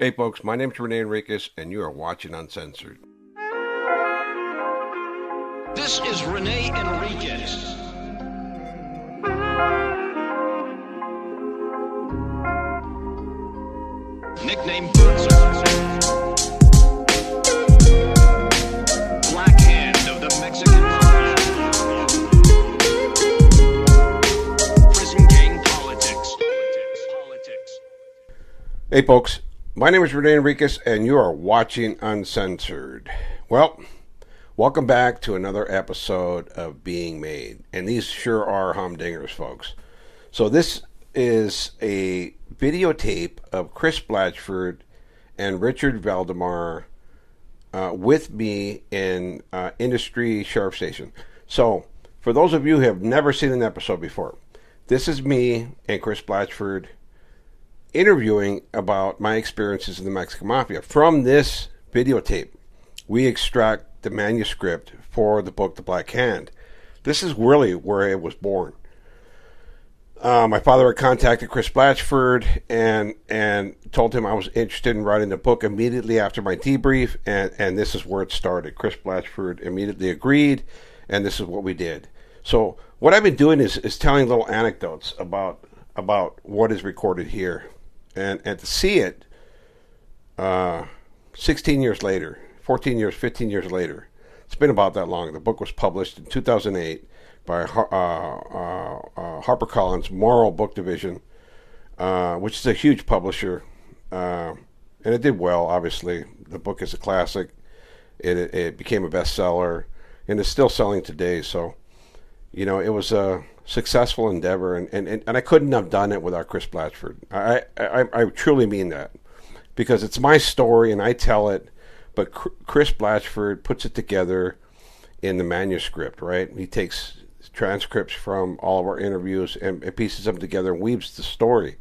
Hey folks, my name is Rene Enriquez and you are watching Uncensored. This is Rene Enriquez. Nickname Uncensored. Black Hand of the Mexican Mafia. Prison gang politics. Hey folks, my name is Rene Enriquez and you are watching Uncensored. Well, welcome back to another episode of Being Made. And these sure are humdingers, folks. So this is a videotape of Chris Blatchford and Richard Valdemar with me in Industry Sheriff Station. So, for those of you who have never seen an episode before, this is me and Chris Blatchford interviewing about my experiences in the Mexican Mafia. From this videotape, we extract the manuscript for the book, The Black Hand. This is really where it was born. My father had contacted Chris Blatchford and told him I was interested in writing the book immediately after my debrief, and this is where it started. Chris Blatchford immediately agreed, and this is what we did. So what I've been doing is telling little anecdotes about what is recorded here. And to see it 16 years later, 14 years, 15 years later, it's been about that long. The book was published in 2008 by HarperCollins Moral Book Division, which is a huge publisher. And it did well, obviously. The book is a classic. It became a bestseller, and it's still selling today. So, you know, it was a successful endeavor, and I couldn't have done it without Chris Blatchford. I truly mean that, because it's my story and I tell it, but Chris Blatchford puts it together in the manuscript, right? He takes transcripts from all of our interviews and pieces them together and weaves the story,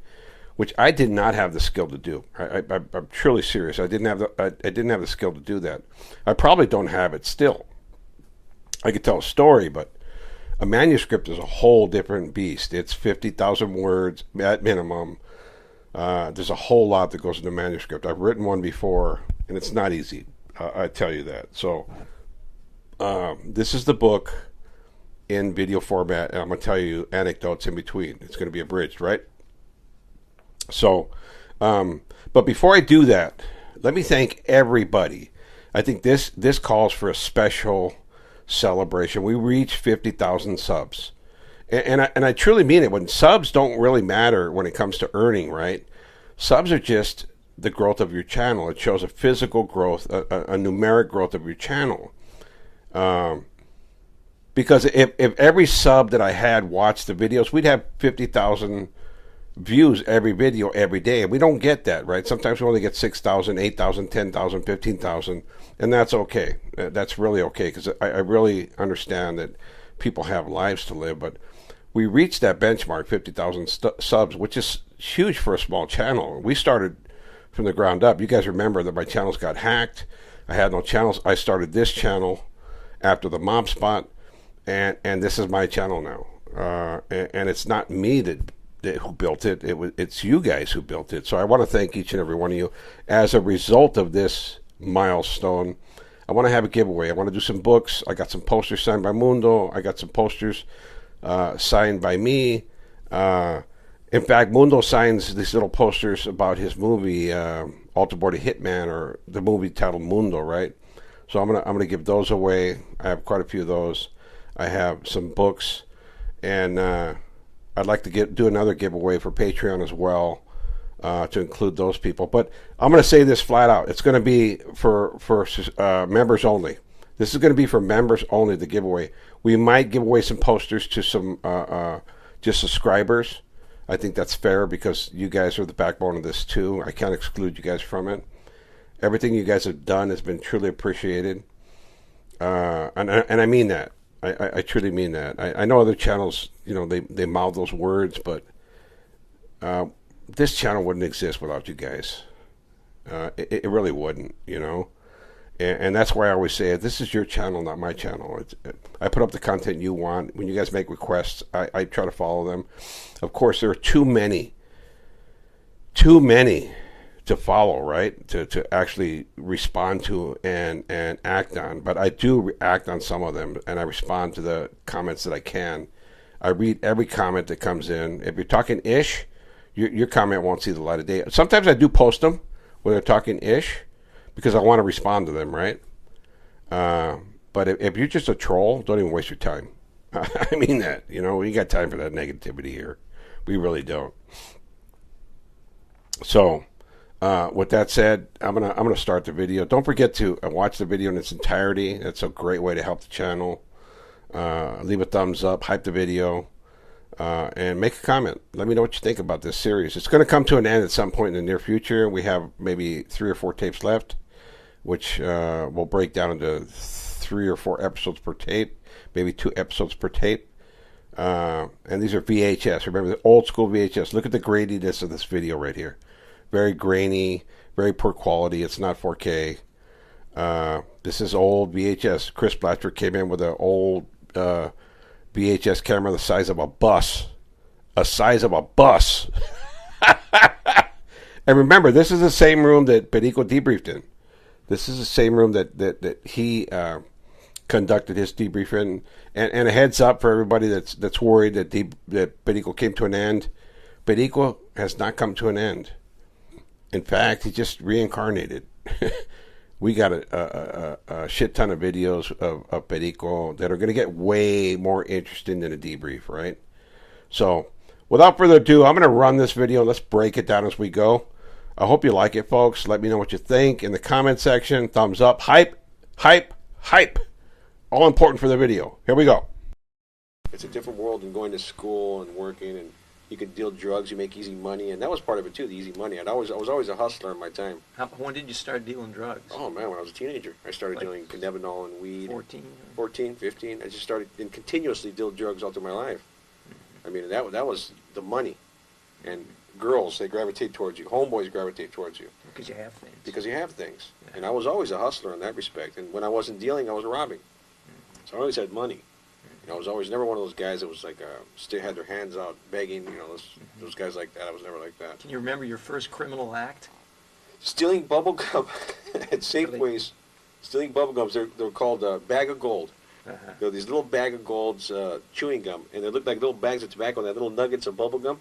which I did not have the skill to do. I'm truly serious. I didn't have the skill to do that. I probably don't have it still. I could tell a story, but a manuscript is a whole different beast. It's 50,000 words at minimum. There's a whole lot that goes into manuscript. I've written one before, and it's not easy. I tell you that. So this is the book in video format, and I'm going to tell you anecdotes in between. It's going to be abridged, right? So, but before I do that, let me thank everybody. I think this calls for a special celebration. We reached 50,000 subs, and I truly mean it. When subs don't really matter when it comes to earning, right? Subs are just the growth of your channel. It shows a physical growth, a numeric growth of your channel. Because if every sub that I had watched the videos, we'd have 50,000 views every video every day, and we don't get that, right? Sometimes we only get 6,000, 8,000, 10,000, 15,000, and that's okay. That's really okay, because I really understand that people have lives to live, but we reached that benchmark, 50,000 subs, which is huge for a small channel. We started from the ground up. You guys remember that my channels got hacked. I had no channels. I started this channel after the mob spot, and this is my channel now. And it's not me that who built it. It's you guys who built it. So I want to thank each and every one of you. As a result of this milestone, I want to have a giveaway. I want to do some books. I got some posters signed by Mundo. I got some posters signed by me. In fact, Mundo signs these little posters about his movie, Altar Boy the Hitman, or the movie titled Mundo, right? So I'm gonna give those away. I have quite a few of those. I have some books, and I'd like to do another giveaway for Patreon as well, to include those people. But I'm going to say this flat out. It's going to be for members only. This is going to be for members only, the giveaway. We might give away some posters to some just subscribers. I think that's fair, because you guys are the backbone of this too. I can't exclude you guys from it. Everything you guys have done has been truly appreciated. And I mean that. I truly mean that. I know other channels, you know, they mouth those words, but this channel wouldn't exist without you guys. It really wouldn't, you know. And that's why I always say, this is your channel, not my channel. I put up the content you want. When you guys make requests, I try to follow them. Of course, there are too many to follow, right? To actually respond to and act on. But I do act on some of them, and I respond to the comments that I can. I read every comment that comes in. If you're talking ish, your comment won't see the light of day. Sometimes I do post them when they're talking ish because I want to respond to them, right? But if you're just a troll, don't even waste your time. I mean that. You know, we got time for that negativity here. We really don't. So, with that said, I'm gonna start the video. Don't forget to watch the video in its entirety. That's a great way to help the channel. Leave a thumbs up, hype the video, and make a comment. Let me know what you think about this series. It's going to come to an end at some point in the near future. We have maybe 3 or 4 tapes left, which will break down into 3 or 4 episodes per tape, maybe 2 episodes per tape. And these are VHS. Remember the old school VHS. Look at the graininess of this video right here. Very grainy, very poor quality. It's not 4K. This is old VHS. Chris Blatcher came in with an old VHS camera the size of a bus. A size of a bus. And remember, this is the same room that Perico debriefed in. This is the same room that he conducted his debrief in. And a heads up for everybody that's worried that Perico came to an end. Perico has not come to an end. In fact, he just reincarnated. We got a shit ton of videos of Perico that are going to get way more interesting than a debrief, right? So, without further ado, I'm going to run this video. Let's break it down as we go. I hope you like it, folks. Let me know what you think in the comment section. Thumbs up. Hype, hype, hype. All important for the video. Here we go. It's a different world than going to school and working, and you could deal drugs, you make easy money, and that was part of it too, the easy money. I was always a hustler in my time. When did you start dealing drugs? Oh man, when I was a teenager. I started dealing cannabinol and weed. 14? 15. I just started and continuously deal drugs all through my life. I mean, that was the money. And girls, they gravitate towards you. Homeboys gravitate towards you. Because you have things. Because you have things. Yeah. And I was always a hustler in that respect. And when I wasn't dealing, I was robbing. So I always had money. I was always never one of those guys that was like had their hands out begging. You know, those guys like that. I was never like that. Can you remember your first criminal act? Stealing bubble gum at Safeways. Stealing bubble gums. They're called bag of gold. They're these little bag of golds chewing gum, and they look like little bags of tobacco. And they have little nuggets of bubble gum.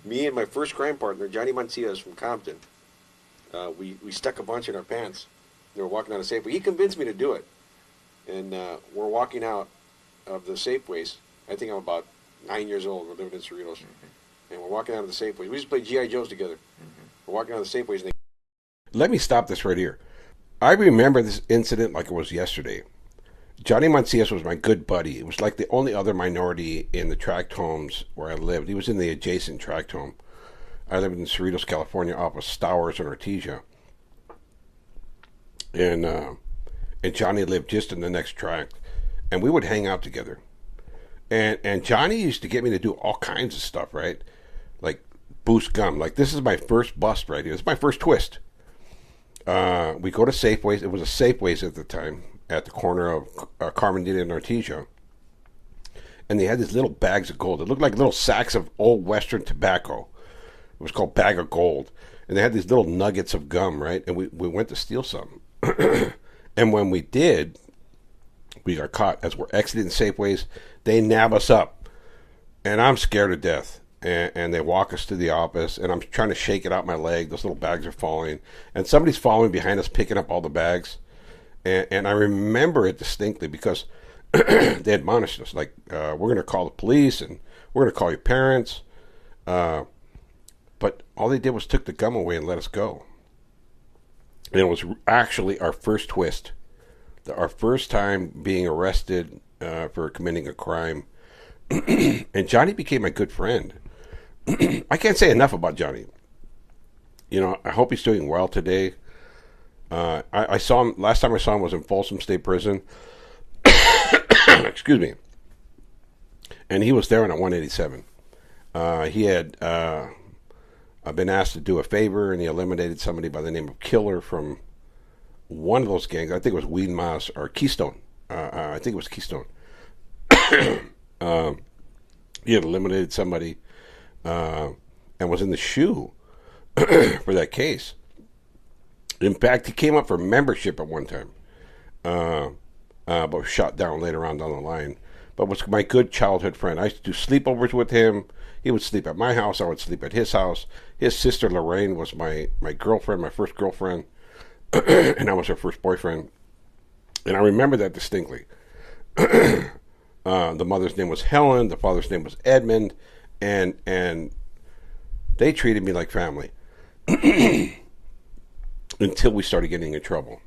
Me and my first crime partner, Johnny Mancias from Compton, we stuck a bunch in our pants. They were walking out of Safeway. He convinced me to do it, and we're walking out of the Safeways. I think I'm about 9 years old. We're living in Cerritos. And we're walking out of the Safeways. We used to play G.I. Joes together. We're walking out of the Safeways. And let me stop this right here. I remember this incident like it was yesterday. Johnny Mancias was my good buddy. It was like the only other minority in the tract homes where I lived. He was in the adjacent tract home. I lived in Cerritos, California, off of Stowers and Artesia. And Johnny lived just in the next tract. And we would hang out together. And Johnny used to get me to do all kinds of stuff, right? Like boost gum. Like this is my first bust right here. It's my first twist. We go to Safeways. It was a Safeways at the time, at the corner of Carmenita and Artesia. And they had these little bags of gold. It looked like little sacks of old Western tobacco. It was called bag of gold. And they had these little nuggets of gum, right? And we went to steal some. And when we did, we got caught. As we're exiting Safeways, they nab us up. And I'm scared to death. And they walk us to the office, and I'm trying to shake it out my leg. Those little bags are falling. And somebody's following behind us, picking up all the bags. And I remember it distinctly because they admonished us, like, we're going to call the police, and we're going to call your parents. But all they did was took the gum away and let us go. And it was actually our first twist. Our first time being arrested for committing a crime. And Johnny became my good friend. I can't say enough about Johnny. You know, I hope he's doing well today. I saw him, last time I saw him was in Folsom State Prison. Excuse me. And he was there on a 187. He had been asked to do a favor, and he eliminated somebody by the name of Killer from one of those gangs. I think it was Weed Moss or Keystone. I think it was Keystone. He had eliminated somebody and was in the shoe for that case. In fact, he came up for membership at one time, but was shot down later on down the line. But was my good childhood friend. I used to do sleepovers with him. He would sleep at my house. I would sleep at his house. His sister Lorraine was my girlfriend, my first girlfriend, and I was her first boyfriend. And I remember that distinctly. The mother's name was Helen. The father's name was Edmund, and they treated me like family until we started getting in trouble.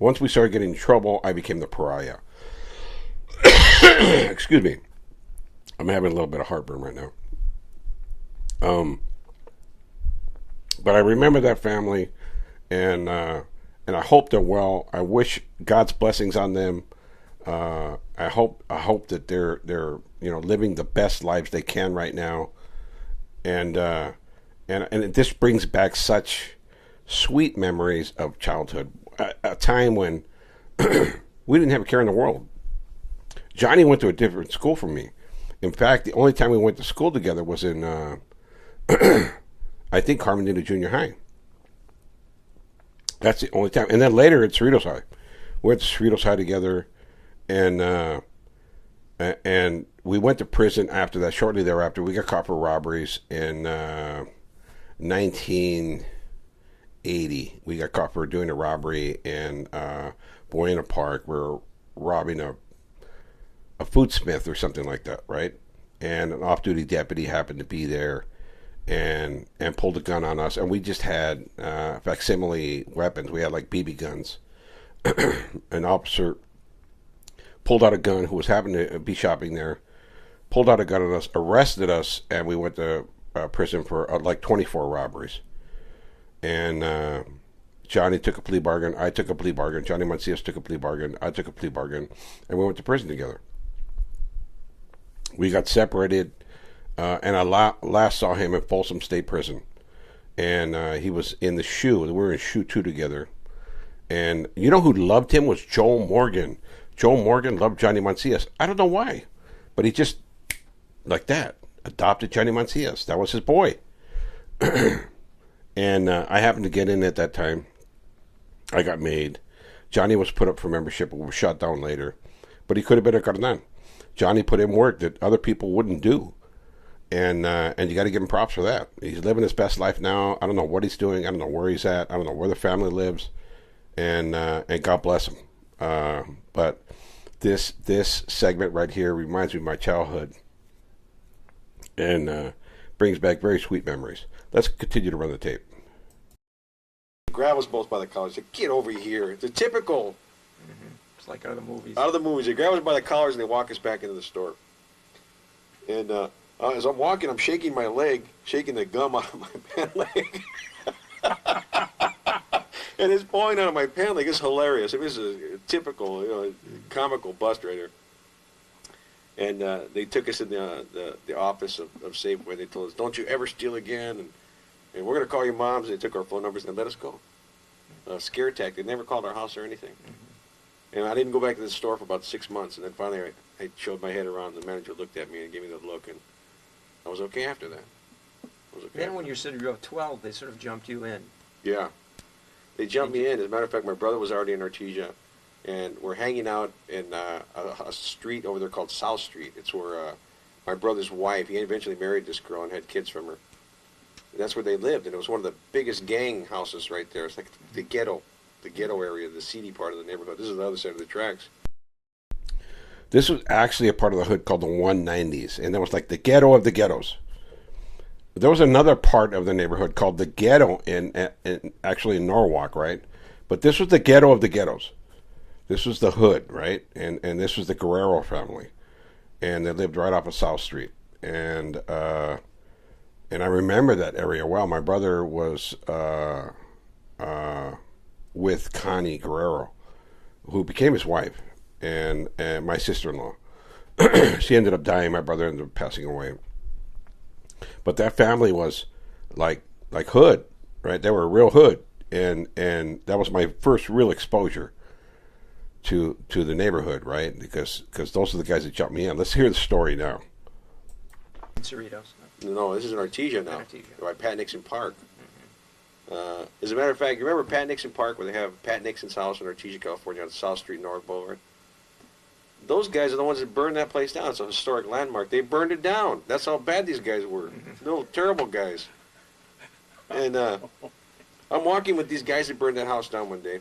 Once we started getting in trouble, I became the pariah. Excuse me. I'm having a little bit of heartburn right now. But I remember that family, and I hope they're well. I wish God's blessings on them. I hope that they're living the best lives they can right now, and this brings back such sweet memories of childhood, a time when we didn't have a care in the world. Johnny went to a different school from me. In fact, the only time we went to school together was in, I think, Carmenita Junior High. That's the only time. And then later at Cerritos High. We went to Cerritos High together, and we went to prison after that. Shortly thereafter, we got caught for robberies in 1980. We got caught for doing a robbery in Buena Park. We were robbing a foodsmith or something like that, right? And an off-duty deputy happened to be there and pulled a gun on us. And we just had facsimile weapons. We had like BB guns. An officer pulled out a gun who was happening to be shopping there, pulled out a gun on us, arrested us, and we went to prison for like 24 robberies. And Johnny took a plea bargain. I took a plea bargain. Johnny Mancias took a plea bargain. I took a plea bargain. And we went to prison together. We got separated, and I last saw him in Folsom State Prison. And he was in the SHU. We were in SHU 2 together. And you know who loved him was Joel Morgan. Joel Morgan loved Johnny Mancias. I don't know why, but he just, like that, adopted Johnny Mancias. That was his boy. And I happened to get in at that time. I got made. Johnny was put up for membership and was shot down later. But he could have been a Carnal. Johnny put in work that other people wouldn't do. And you got to give him props for that. He's living his best life now. I don't know what he's doing. I don't know where he's at. I don't know where the family lives. And God bless him. But this segment right here reminds me of my childhood. And brings back very sweet memories. Let's continue to run the tape. Grab us both by the collars. Say, get over here. It's a typical. Mm-hmm. It's like out of the movies. Out of the movies. They grab us by the collars and they walk us back into the store. And as I'm walking, I'm shaking my leg, shaking the gum out of my pant leg. And it's falling out of my pant leg. It's hilarious. I mean, this is a typical, comical bust right here. And they took us in the office of Safeway. They told us, don't you ever steal again. And we're going to call your moms. They took our phone numbers and let us go. Scare tactic. They never called our house or anything. Mm-hmm. And I didn't go back to the store for about 6 months. And then finally I showed my head around. The manager looked at me and gave me the look. And I was okay after that. Then when you said you were 12, they sort of jumped you in. Yeah. They jumped me in. As a matter of fact, my brother was already in Artesia. And we're hanging out in a street over there called South Street. It's where my brother's wife, he eventually married this girl and had kids from her. And that's where they lived. And it was one of the biggest gang houses right there. It's like the ghetto area, the seedy part of the neighborhood. This is the other side of the tracks. This was actually a part of the hood called the 190s. And that was like the ghetto of the ghettos. There was another part of the neighborhood called the ghetto actually in Norwalk, right? But this was the ghetto of the ghettos. This was the hood, right? And this was the Guerrero family. And they lived right off of South Street. And I remember that area well. My brother was with Connie Guerrero, who became his wife, and my sister-in-law. She ended up dying. My brother ended up passing away. But that family was like hood, right? They were a real hood. And that was my first real exposure to the neighborhood, right? Because those are the guys that jumped me in. Let's hear the story now. Cerritos. No, this is in Artesia now. Artesia. By Pat Nixon Park. As a matter of fact, you remember Pat Nixon Park where they have Pat Nixon's house in Artesia, California on South Street North Boulevard? Those guys are the ones that burned that place down. It's a historic landmark. They burned it down. That's how bad these guys were. Little terrible guys. And I'm walking with these guys that burned that house down one day,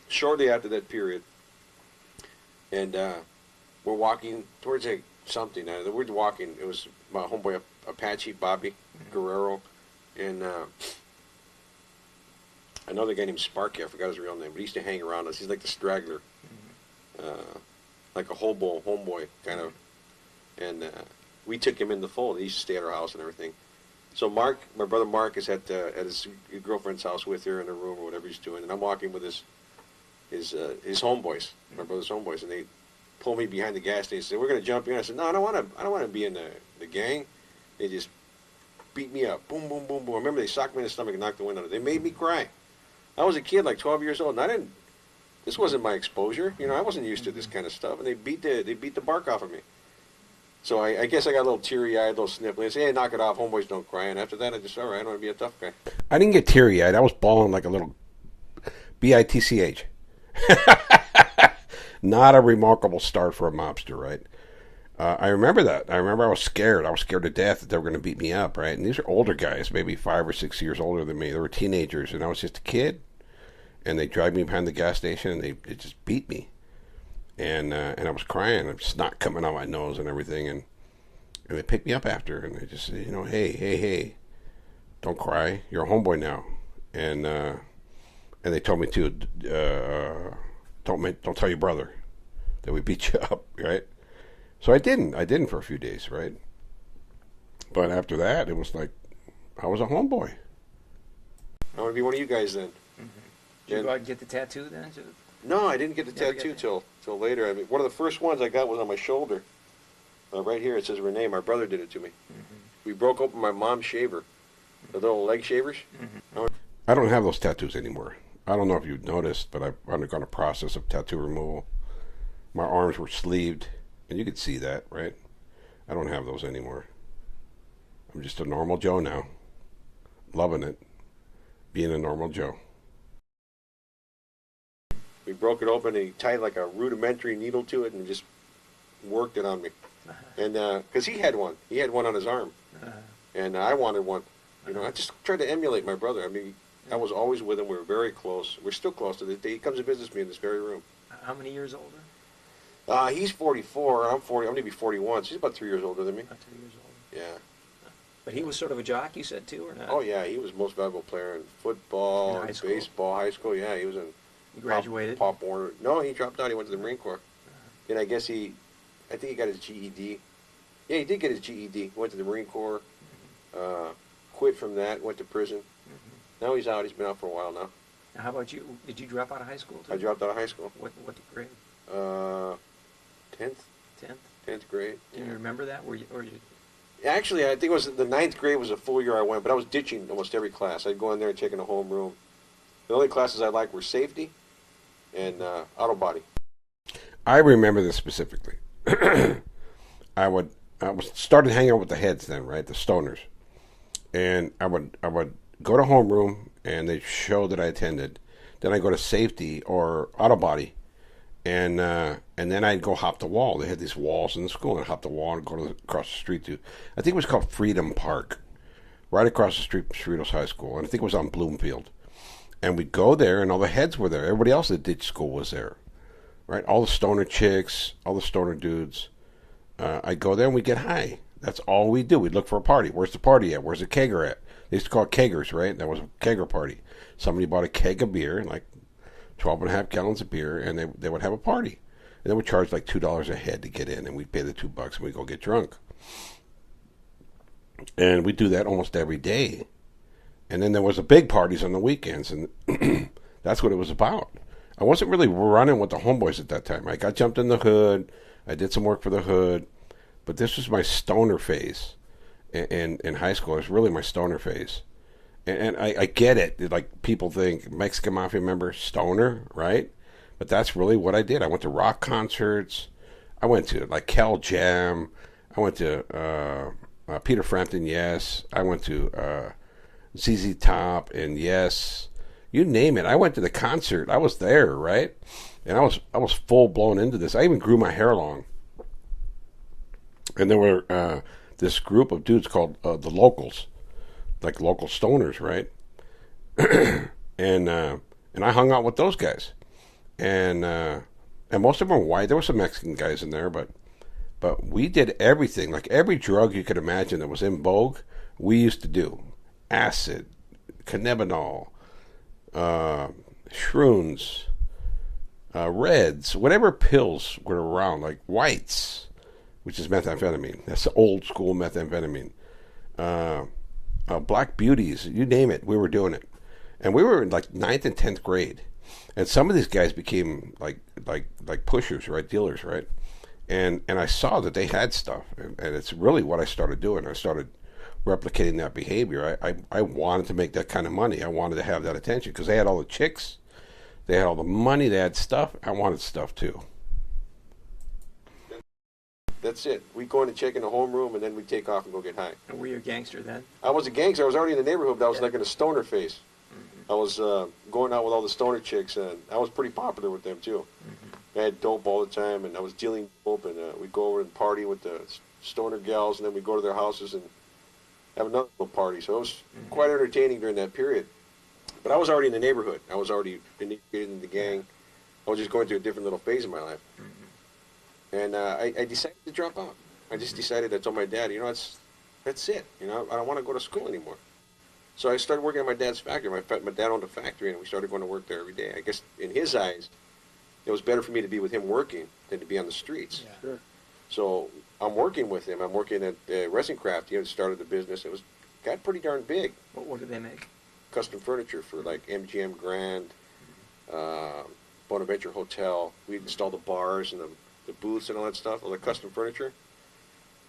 shortly after that period. And we're walking towards something. We're walking. It was my homeboy Apache, Bobby Guerrero, and another guy named Sparky. I forgot his real name, but he used to hang around us. He's like the straggler. Like a hobo, homeboy, kind of. And we took him in the fold. He used to stay at our house and everything. So Mark, my brother Mark, is at his girlfriend's house with her in her room or whatever he's doing. And I'm walking with his homeboys, my brother's homeboys, and they pull me behind the gas station and say, "We're going to jump in." I said, "No, I don't want to be in the gang." They just beat me up. Boom, boom, boom, boom. I remember they socked me in the stomach and knocked the wind out of it. They made me cry. I was a kid, like 12 years old, and this wasn't my exposure. I wasn't used to this kind of stuff, and they beat the bark off of me. So I guess I got a little teary-eyed, a little sniffly. I said, "Hey, knock it off. Homeboys don't cry." And after that, I just, all right, I don't want to be a tough guy. I didn't get teary-eyed. I was bawling like a little bitch. Not a remarkable start for a mobster, right? I remember that. I remember I was scared. I was scared to death that they were going to beat me up, right? And these are older guys, maybe 5 or 6 years older than me. They were teenagers, and I was just a kid. And they dragged me behind the gas station, and they just beat me. And I was crying, and snot coming out my nose and everything. And they picked me up after, and they just said, hey, don't cry. You're a homeboy now. And they told me to, don't tell your brother that we beat you up, right? So I didn't for a few days, right? But after that, it was like I was a homeboy. I want to be one of you guys then. Did you go out and get the tattoo then? No, I didn't get the tattoo till later. I mean, one of the first ones I got was on my shoulder. Right here it says Rene. My brother did it to me. We broke open my mom's shaver, the little leg shavers. I don't have those tattoos anymore. I don't know if you've noticed, but I've undergone a process of tattoo removal. My arms were sleeved, and you could see that, right? I don't have those anymore. I'm just a normal Joe now. Loving it. Being a normal Joe. We broke it open, and he tied like a rudimentary needle to it and just worked it on me. And because he had one on his arm, and I wanted one. I just tried to emulate my brother. I mean, I was always with him. We were very close. We're still close to this day. He comes to visit me in this very room. How many years older? He's 44. I'm 40. I'm going to be 41. So he's about 3 years older than me. About 3 years older. Yeah. But he was sort of a jock, you said, too, or not? Oh, yeah. He was the most valuable player in football, In high school? baseball, high school. Yeah, he was in He graduated? Pop Warner. No, he dropped out. He went to the Marine Corps. And I think he got his GED. Yeah, he did get his GED. Went to the Marine Corps. Quit from that. Went to prison. Now he's out. He's been out for a while now. Now, how about you? Did you drop out of high school, too? I dropped out of high school. What grade? 10th. 10th? 10th grade. Can you remember that? Actually, I think it was the 9th grade was a full year I went, but I was ditching almost every class. I'd go in there and take in a homeroom. The only classes I liked were safety and auto body. I remember this specifically. I started hanging out with the heads then, right? The stoners. And I would go to homeroom, and they'd show that I attended. Then I'd go to safety or auto body, and then I'd go hop the wall. They had these walls in the school, and I'd hop the wall and go across the street to, I think it was called Freedom Park, right across the street from Cerritos High School, and I think it was on Bloomfield. And we'd go there, and all the heads were there. Everybody else that did school was there, right? All the stoner chicks, all the stoner dudes. I'd go there, and we'd get high. That's all we do. We'd look for a party. Where's the party at? Where's the kegger at? They used to call it keggers, right? That was a kegger party. Somebody bought a keg of beer, like 12.5 gallons of beer, and they would have a party. And they would charge like $2 a head to get in, and we'd pay the $2, and we'd go get drunk. And we'd do that almost every day. And then there was the big parties on the weekends, and that's what it was about. I wasn't really running with the homeboys at that time. I got jumped in the hood. I did some work for the hood. But this was my stoner phase in high school. It was really my stoner phase. And I get it. Like, people think Mexican Mafia member, stoner, right? But that's really what I did. I went to rock concerts. I went to, like, Cal Jam. I went to Peter Frampton, yes. I went to ZZ Top and Yes, you name it. I went to the concert. I was there, right? And I was full blown into this. I even grew my hair long. And there were this group of dudes called the Locals, like local stoners, right? and I hung out with those guys, and most of them were white. There were some Mexican guys in there, but we did everything, like every drug you could imagine that was in vogue. We used to do acid, cannabinol, shrooms, reds, whatever pills were around, like whites, which is methamphetamine. That's old school methamphetamine. Black beauties, you name it, we were doing it. And we were in like 9th and 10th grade. And some of these guys became like pushers, right? Dealers, right? And I saw that they had stuff. And it's really what I started doing. I started replicating that behavior. I wanted to make that kind of money. I wanted to have that attention because they had all the chicks. They had all the money. They had stuff. I wanted stuff too. That's it. We go in and check in the homeroom, and then we take off and go get high. And were you a gangster then? I was a gangster. I was already in the neighborhood, but I was like in a stoner phase. I was going out with all the stoner chicks, and I was pretty popular with them too. I had dope all the time, and I was dealing dope, and we'd go over and party with the stoner gals, and then we'd go to their houses and have another little party. So it was quite entertaining during that period. But I was already in the neighborhood. I was already initiated in the gang. I was just going through a different little phase of my life. And I decided to drop out. I just decided, I told my dad, that's it. I don't want to go to school anymore. So I started working at my dad's factory. My dad owned a factory, and we started going to work there every day. I guess in his eyes, it was better for me to be with him working than to be on the streets. Yeah. Sure. So I'm working with him. I'm working at Resin Craft. He started the business. Got pretty darn big. What did they make? Custom furniture for like MGM Grand, Bonaventure Hotel. We installed the bars and the booths and all that stuff, all the custom furniture.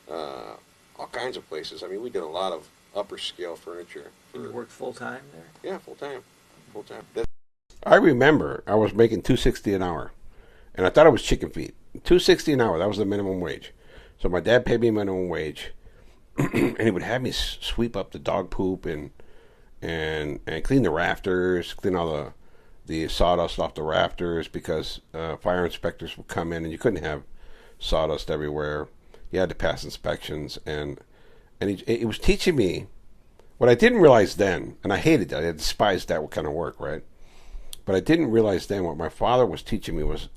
All kinds of places. I mean, we did a lot of upper scale furniture. And you worked full time there? Yeah, full time. Full time. I remember I was making $2.60 an hour, and I thought it was chicken feed. $2.60 an hour, that was the minimum wage. So my dad paid me minimum wage, and he would have me sweep up the dog poop and clean the rafters, clean all the sawdust off the rafters, because fire inspectors would come in and you couldn't have sawdust everywhere. You had to pass inspections, and he was teaching me what I didn't realize then, and I hated that. I despised that kind of work, right? But I didn't realize then what my father was teaching me was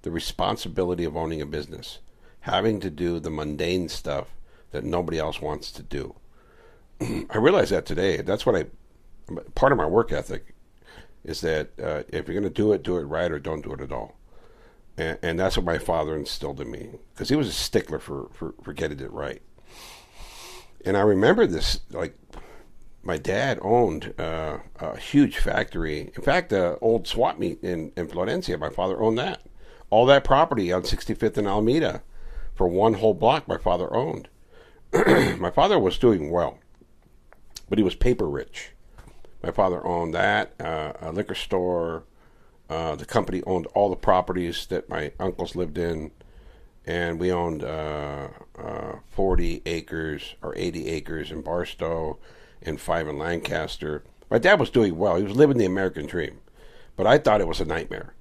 the responsibility of owning a business, having to do the mundane stuff that nobody else wants to do. I realize that today. That's what part of my work ethic is that if you're going to do it right, or don't do it at all. And that's what my father instilled in me, because he was a stickler for getting it right. And I remember this, like, my dad owned a huge factory. In fact, the old swap meet in Florencia, my father owned that. All that property on 65th and Alameda for one whole block, my father owned. My father was doing well, but he was paper rich. My father owned that, a liquor store. The company owned all the properties that my uncles lived in, and we owned 40 acres or 80 acres in Barstow and 5 in Lancaster. My dad was doing well. He was living the American dream, but I thought it was a nightmare.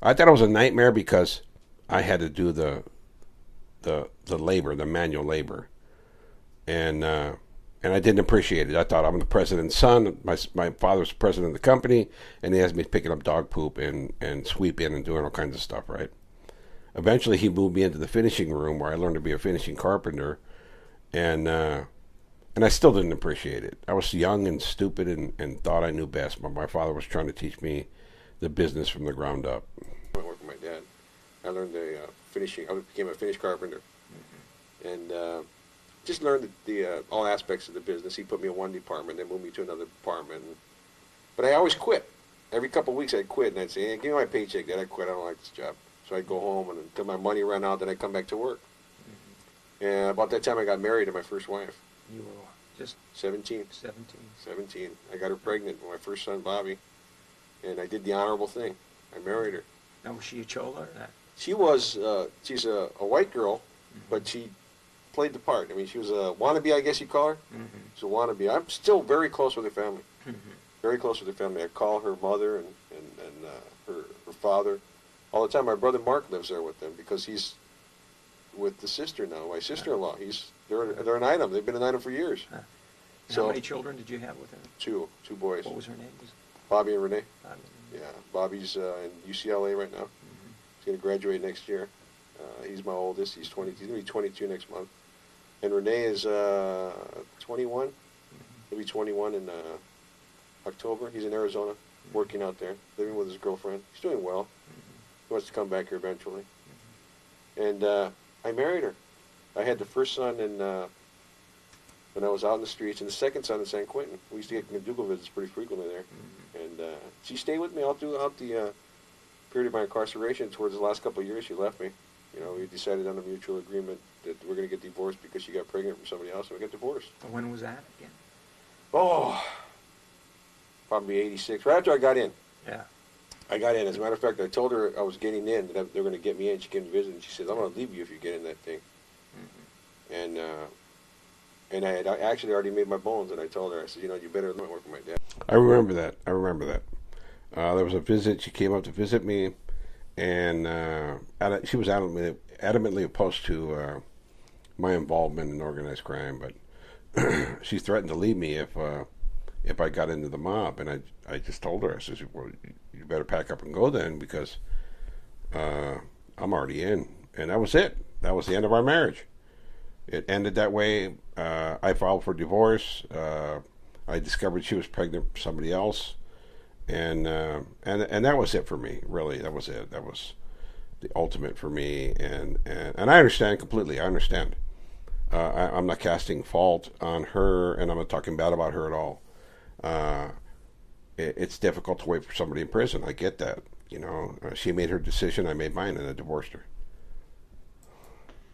I thought it was a nightmare because I had to do the labor, the manual labor, and I didn't appreciate it. I thought, I'm the president's son. My father's the president of the company, and he has me picking up dog poop and sweeping and doing all kinds of stuff, right? Eventually, he moved me into the finishing room where I learned to be a finishing carpenter, and I still didn't appreciate it. I was young and stupid and thought I knew best, but my father was trying to teach me the business from the ground up. I worked with my dad. I learned finishing. I became a finish carpenter, and just learned the all aspects of the business. He put me in one department, then moved me to another department. But I always quit. Every couple of weeks I'd quit, and I'd say, hey, give me my paycheck, Dad. I quit. I don't like this job. So I'd go home, and until my money ran out, then I'd come back to work. And about that time, I got married to my first wife. You were just 17. 17. I got her pregnant with my first son, Bobby, and I did the honorable thing. I married her. Now, was she a Cholo or not? She was, she's a white girl, but played the part. I mean, she was a wannabe, I guess you call her. She's a wannabe. I'm still very close with her family. Very close with her family. I call her mother and her father all the time. My brother Mark lives there with them because he's with the sister now. My sister-in-law. They're an item. They've been an item for years. So, how many children did you have with her? Two boys. What was her name? Bobby and Rene. Bobby. Yeah, Bobby's in UCLA right now. He's going to graduate next year. He's my oldest. He's 20. He's going to be 22 next month. And Rene is 21. He'll be 21 in October. He's in Arizona, working out there, living with his girlfriend. He's doing well. He wants to come back here eventually. And I married her. I had the first son when I was out in the streets, and the second son in San Quentin. We used to get McDougal visits pretty frequently there. And she stayed with me all throughout the period of my incarceration. Towards the last couple of years, she left me. You know, we decided on a mutual agreement that we're going to get divorced because she got pregnant from somebody else, and we got divorced. When was that again? Oh, probably 86. Right after I got in. Yeah. I got in. As a matter of fact, I told her I was getting in, that they were going to get me in. She came to visit, and she said, I'm going to leave you if you get in that thing. And I had actually already made my bones, and I told her, I said, you know, you better not work for my dad. I remember that. There was a visit. She came up to visit me, and she was adamantly opposed to my involvement in organized crime, but she threatened to leave me if I got into the mob. And I just told her, I said, well, you better pack up and go then, because I'm already in. And that was it. That was the end of our marriage. It ended that way. I filed for divorce. I discovered she was pregnant with somebody else, and that was it for me. Really, that was it. That was the ultimate for me. And I understand completely. I understand. I'm not casting fault on her, and I'm not talking bad about her at all. It's difficult to wait for somebody in prison. I get that. You know, she made her decision. I made mine, and I divorced her.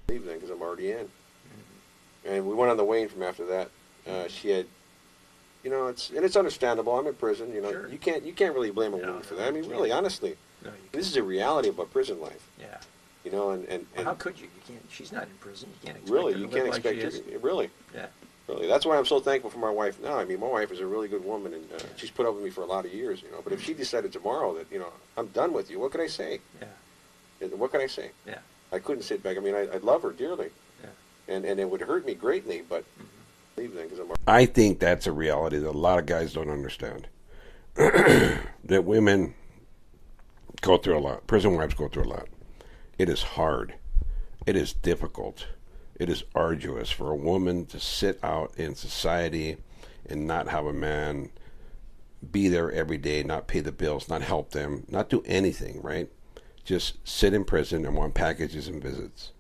Leave then, because I'm already in. And we went on the wane from after that. She had, you know, it's understandable. I'm in prison. You know, Sure. you can't really blame a woman for that. I mean, really, honestly, this is a reality about prison life. Yeah. You know, and Well, how could you? You can't. She's not in prison. You can't expect really, her to you live can't like expect she her. is. Really, Yeah. really. That's why I'm so thankful for my wife now. I mean, my wife is a really good woman, and she's put up with me for a lot of years. You know, but if she decided tomorrow that, you know, I'm done with you, what could I say? Yeah. What can I say? Yeah. I couldn't sit back. I mean, I love her dearly. Yeah. And it would hurt me greatly, but leave then, because I think that's a reality that a lot of guys don't understand. That women go through a lot. Prison wives go through a lot. It is hard. It is difficult. It is arduous for a woman to sit out in society and not have a man be there every day, not pay the bills, not help them, not do anything, right? Just sit in prison and want packages and visits.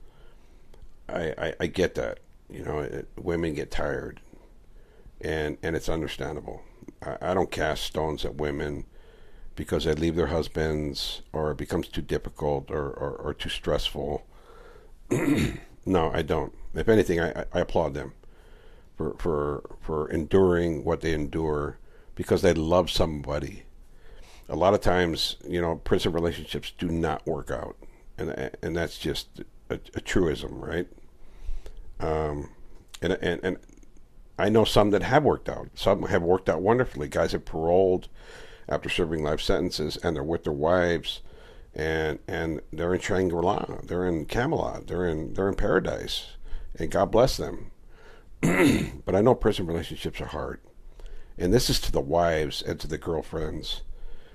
I get that. You know, women get tired, and it's understandable. I don't cast stones at women because they leave their husbands or it becomes too difficult or too stressful. No, I don't. If anything, I applaud them for enduring what they endure because they love somebody. A lot of times, you know, prison relationships do not work out, and that's just a truism, right? And I know some that have worked out. Some have worked out wonderfully. Guys have paroled after serving life sentences, and they're with their wives, and they're in Shangri-La, they're in Camelot, they're in paradise, and God bless them. But I know prison relationships are hard, and this is to the wives and to the girlfriends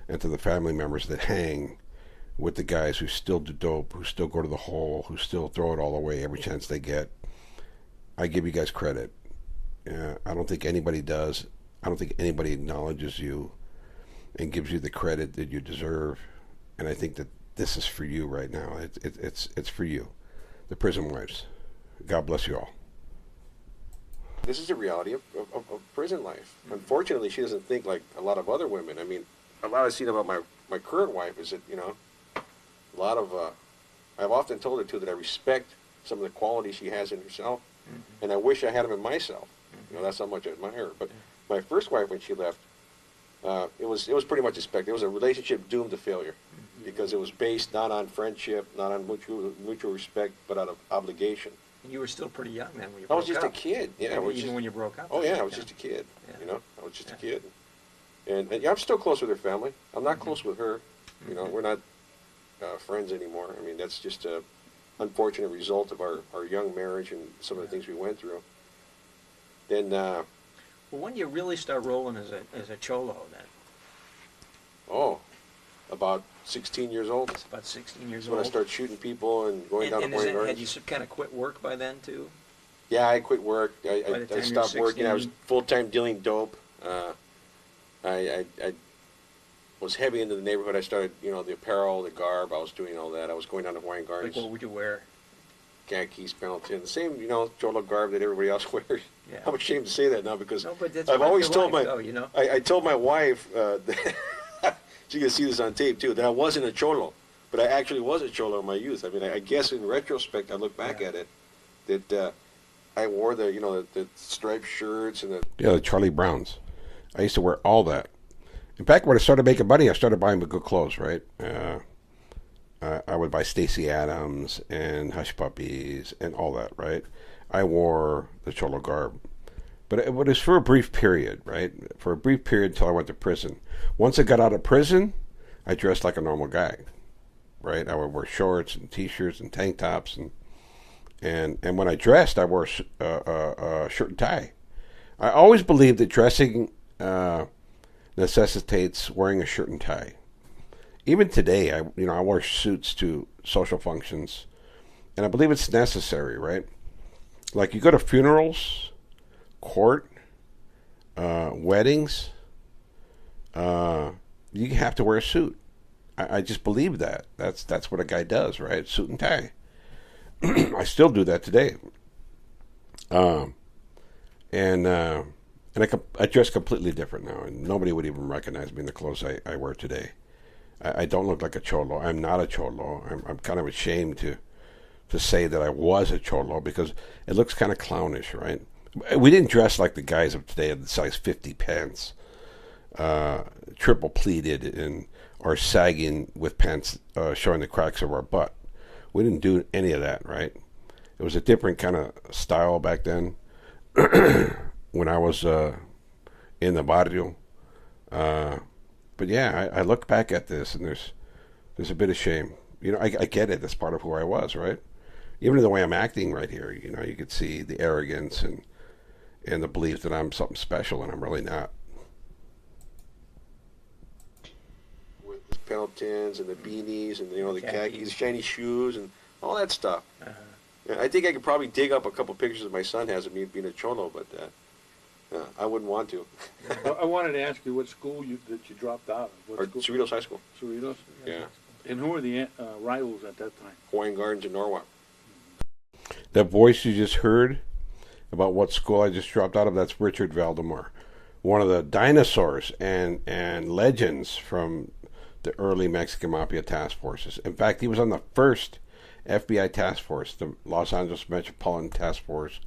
and to the family members that hang with the guys who still do dope, who still go to the hole, who still throw it all away every chance they get. I give you guys credit. I don't think anybody does. I don't think anybody acknowledges you and gives you the credit that you deserve. And I think that this is for you right now. It's for you, the prison wives. God bless you all. This is the reality of prison life. Unfortunately, she doesn't think like a lot of other women. I mean, a lot I've seen about my current wife is that, you know, a lot of, I've often told her too that I respect some of the qualities she has in herself, and I wish I had them in myself. You know, that's how much I admire her. But my first wife, when she left, it was pretty much expected. It was a relationship doomed to failure because it was based not on friendship, not on mutual respect, but out of obligation. And you were still pretty young then when you I broke was just up. a kid. Yeah, I was Even just, when you broke up. oh yeah, I was just a kid. Yeah. You know, I was just a kid. And yeah, I'm still close with her family. I'm not close with her. You know, we're not friends anymore. I mean, that's just a unfortunate result of our young marriage and some of the things we went through. Then, Well, when do you really start rolling as a cholo then? about 16 years old. It's about 16 years That's when old. I started shooting people and going down to and Point had you kind of quit work by then too? Yeah, I quit work. By the I time you're stopped working. I was 16. full-time dealing dope. I was heavy into the neighborhood. I started, the apparel, the garb. I was doing all that. I was going down to Hawaiian Gardens, Like what would you wear? khakis, Pendleton, the same, Cholo garb that everybody else wears. Yeah. I'm ashamed to say that now because No, but that's I've part of always your told life, my, though, you know? I told my wife, she can see this on tape too, that I wasn't a Cholo, but I actually was a Cholo in my youth. I mean, I guess in retrospect, I look back at it, that I wore the striped shirts and Yeah, the Charlie Browns. I used to wear all that. In fact, when I started making money, I started buying good clothes, right? I would buy Stacy Adams and Hush Puppies and all that, right? I wore the Cholo garb. But it was for a brief period, right? For a brief period until I went to prison. Once I got out of prison, I dressed like a normal guy, right? I would wear shorts and T-shirts and tank tops. And when I dressed, I wore a shirt and tie. I always believed that dressing necessitates wearing a shirt and tie. Even today, I wear suits to social functions, and I believe it's necessary, right? Like you go to funerals, court, weddings, you have to wear a suit. I just believe that. That's what a guy does, right? Suit and tie. I still do that today. And I dress completely different now, and nobody would even recognize me in the clothes I wear today. I don't look like a Cholo. I'm not a Cholo. I'm kind of ashamed to say that I was a Cholo because it looks kind of clownish, right? We didn't dress like the guys of today in the size 50 pants, triple pleated or sagging with pants showing the cracks of our butt. We didn't do any of that, right? It was a different kind of style back then. When I was in the barrio. But yeah, I look back at this and there's a bit of shame. I get it. That's part of who I was, right? Even the way I'm acting right here, you could see the arrogance and the belief that I'm something special, and I'm really not. with the Pendletons and the beanies and the khakis, shiny shoes and all that stuff. Yeah, I think I could probably dig up a couple pictures that my son has of me being a Cholo, but I wouldn't want to. I wanted to ask you what school that you dropped out of. Or What school? Cerritos High School, Cerritos? yeah, And who were the rivals at that time? Hawaiian Gardens in Norwalk. That voice you just heard about what school I just dropped out of, that's Richard Valdemar, one of the dinosaurs and legends from the early Mexican Mafia task forces. In fact, he was on the first FBI task force, the Los Angeles Metropolitan Task Force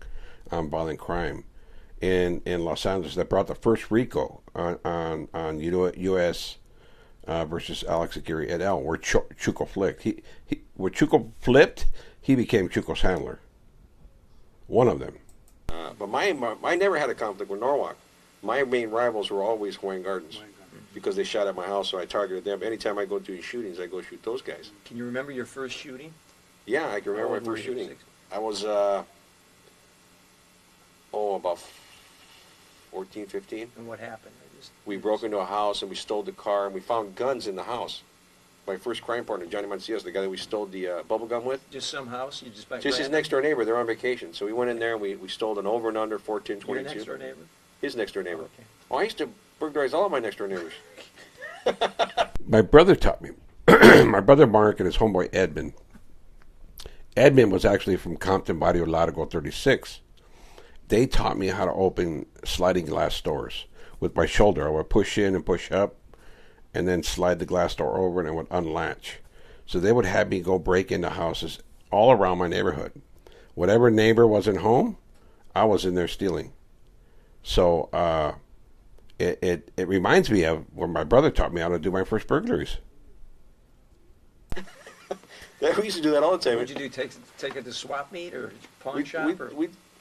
on Violent Crime in Los Angeles, that brought the first RICO on U.S. Versus Alex Aguirre et al., where Chuco flipped. Where Chuco flipped, he became Chuco's handler. One of them. But I never had a conflict with Norwalk. My main rivals were always Hawaiian Gardens because they shot at my house, so I targeted them. Anytime I go do shootings, I go shoot those guys. Can you remember your first shooting? Yeah, I can remember How my old were first you? shooting. I was, about 14, 15. And what happened? We broke into a house and we stole the car and we found guns in the house. My first crime partner, Johnny Mancias, the guy that we stole the bubble gum with, Just some house? You just just his next door neighbor. They're on vacation. So we went in there and we stole an over and under 410 Your 22. next door neighbor? His next door neighbor. Okay. Oh, I used to burglarize all of my next door neighbors. My brother taught me. My brother Mark and his homeboy Edmund. Edmund was actually from Compton, Barrio Largo 36. They taught me how to open sliding glass doors with my shoulder. I would push in and push up and then slide the glass door over and it would unlatch. So they would have me go break into houses all around my neighborhood. Whatever neighbor wasn't home, I was in there stealing. So it reminds me of when my brother taught me how to do my first burglaries. We used to do that all the time. What'd you do? Take it to swap meet or pawn shop? Or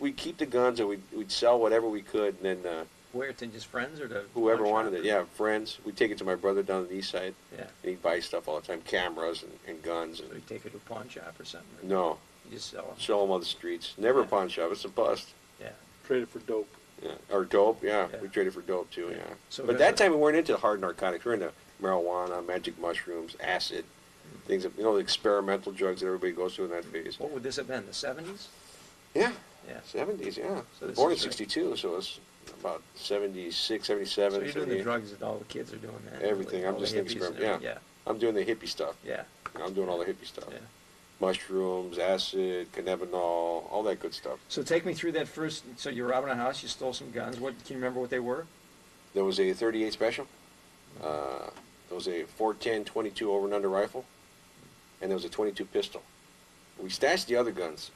we'd keep the guns and we'd sell whatever we could, and then where, to just friends or to whoever pawn wanted shop? it. Yeah, friends. We'd take it to my brother down on the east side. Yeah. And he'd buy stuff all the time, cameras and guns. So And, you take it to a pawn shop or something? Or no, you just sell them? sell them on the streets. Never a Yeah. pawn shop. It's a bust. Yeah. Traded for dope. Yeah. Or dope. Yeah. Yeah. We traded for dope too. Yeah. Yeah. So But there's that a- time we weren't into hard narcotics. We were into marijuana, magic mushrooms, acid, things. The experimental drugs that everybody goes through in that phase. What would this have been? The 70s? Yeah. Yeah. 70s. Yeah. So this Born in is like- '62, so it's about 76, So 77. you're doing the 78. drugs that all the kids are doing then? Everything. Like I'm all just the an hippies and experiment. everything. Yeah. I'm doing the hippie stuff. Yeah. I'm doing all the hippie stuff. Yeah. Mushrooms, acid, cannabinol, all that good stuff. So take me through that first. So you're robbing a house. You stole some guns. What can you remember what they were? There was a 38 special. There was a 410 22 over and under rifle, and there was a 22 pistol. We stashed the other guns,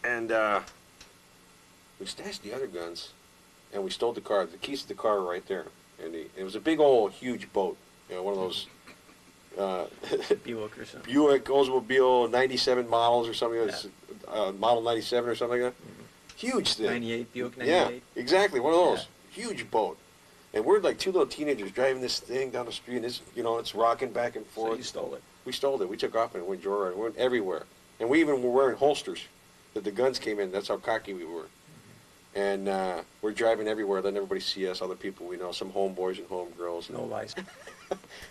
and we stole the car. The keys to the car were right there, and it was a big old huge boat. One of those Buick or something. Buick Oldsmobile 97 models or something. It's, model 97 or something like that. Huge thing. 98 Buick 98. Yeah, exactly. One of those. Huge boat. And we're like two little teenagers driving this thing down the street, and it's rocking back and So forth. you stole it. We stole it. We took off and went joyride. We went everywhere. And we even were wearing holsters that the guns came in. That's how cocky we were. And we're driving everywhere, letting everybody see us, other people we know, some homeboys and homegirls. No license.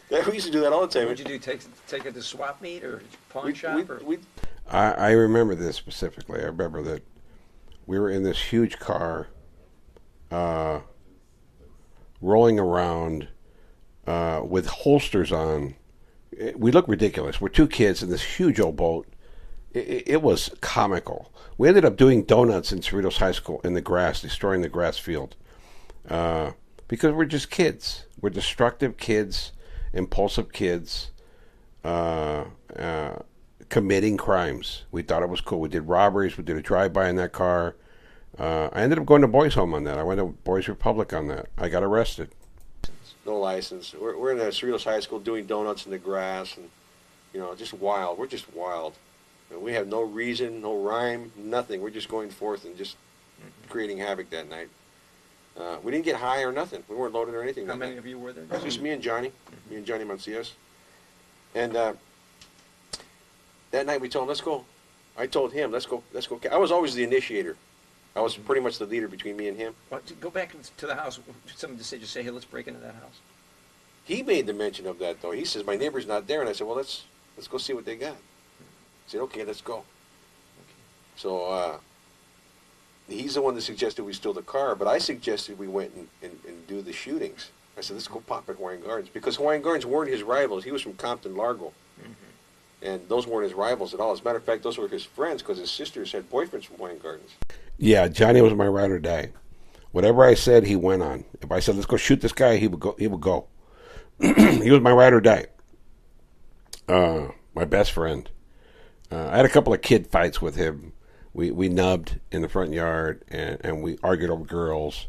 Yeah, we used to do that all the time. What'd you do? Take it to swap meet or pawn We- shop? we- or? we- I remember this specifically. I remember that we were in this huge car rolling around with holsters on. We looked ridiculous. We're two kids in this huge old boat. It was comical. We ended up doing donuts in Cerritos High School in the grass, destroying the grass field. Because we're just kids. We're destructive kids, impulsive kids, committing crimes. We thought it was cool. We did robberies. We did a drive-by in that car. I ended up going to Boys Home on that. I went to Boys Republic on that. I got arrested. No license. We're in a Cerritos High School doing donuts in the grass, and just wild. We're just wild. And we have no reason, no rhyme, nothing. We're just going forth and just creating havoc that night. We didn't get high or nothing. We weren't loaded or anything. How that many night. of you were there? Just me and Johnny, Mancias. And that night we told him, let's go. I told him, let's go. I was always the initiator. I was pretty much the leader between me and him. Well, go back to the house. Someone just say, hey, let's break into that house. He made the mention of that, though. He says, my neighbor's not there. And I said, well, let's go see what they got. He said, okay, let's go. So he's the one that suggested we steal the car, but I suggested we went and do the shootings. I said, let's go pop at Hawaiian Gardens, because Hawaiian Gardens weren't his rivals. He was from Compton, Largo. And those weren't his rivals at all. As a matter of fact, those were his friends, because his sisters had boyfriends from Hawaiian Gardens. Yeah, Johnny was my ride or die. Whatever I said, he went on. If I said, let's go shoot this guy, he would go. He was my ride or die. My best friend. I had a couple of kid fights with him. We nubbed in the front yard, and we argued over girls,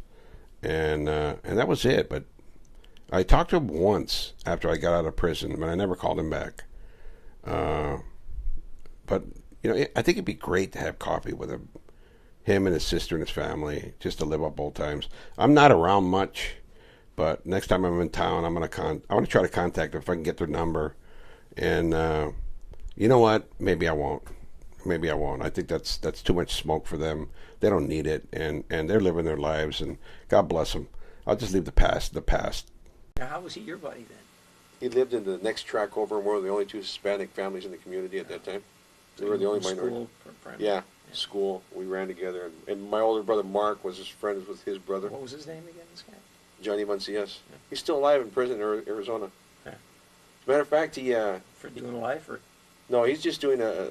and that was it. But I talked to him once after I got out of prison, but I never called him back. But I think it'd be great to have coffee with him and his sister and his family, just to live up old times. I'm not around much, but next time I'm in town, I want to try to contact them if I can get their number. And you know what? Maybe I won't. I think that's too much smoke for them. They don't need it, and they're living their lives, and God bless them. I'll just leave the past. Now, how was he your buddy then? He lived in the next track over, and we were the only two Hispanic families in the community at that time. We were the only minority. School, primary? Yeah, school. We ran together, and my older brother Mark was his friend with his brother, What was his name again, this guy? Johnny Mancias. He's still alive in prison in Arizona. Yeah. As a matter of fact, he For doing life or? no, he's just doing a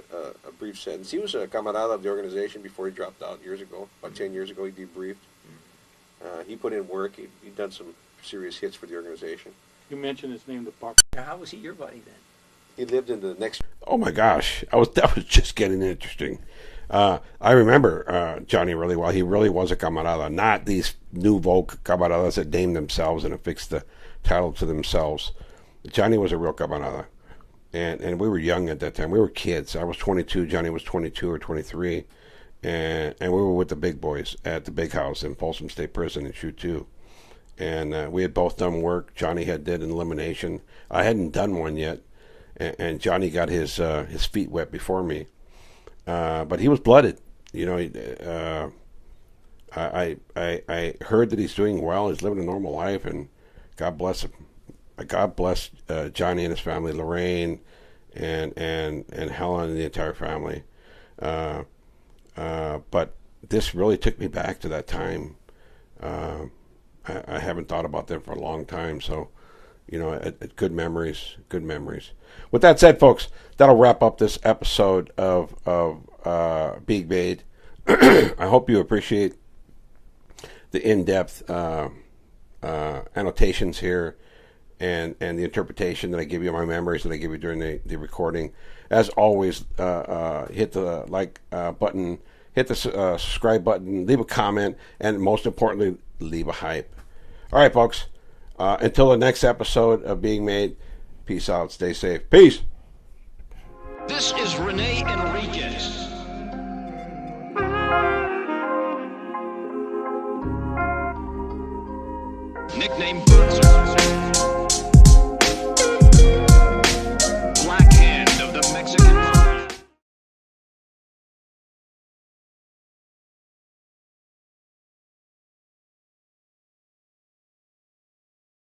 brief sentence. He was a camarada of the organization before he dropped out years ago. About 10 years ago, he debriefed. He put in work. He'd done some serious hits for the organization. You mentioned his name, the Park. Now, how was he your buddy then? He lived in the next. Oh my gosh, that was just getting interesting. I remember Johnny really well. He really was a camarada, not these new Vogue camaradas that name themselves and affix the title to themselves. Johnny was a real camarada. and we were young at that time. We were kids. I was 22. Johnny was 22 or 23, and we were with the big boys at the big house in Folsom State Prison in Shoot 2. And we had both done work. Johnny had did an elimination. I hadn't done one yet, and Johnny got his feet wet before me. But he was blooded. You know, I heard that he's doing well. He's living a normal life, and God bless him. God bless Johnny and his family, Lorraine, and Helen and the entire family. But this really took me back to that time. I haven't thought about them for a long time, so you know, good memories, good memories. With that said, folks, that'll wrap up this episode of Being Made. I hope you appreciate the in-depth annotations here and the interpretation that I give you, my memories that I give you during the recording. As always, hit the like button, hit the subscribe button, leave a comment, and most importantly, leave a hype. All right, folks. Until the next episode of Being Made, peace out. Stay safe. Peace. This is Rene Enriquez. Nickname Uncensored.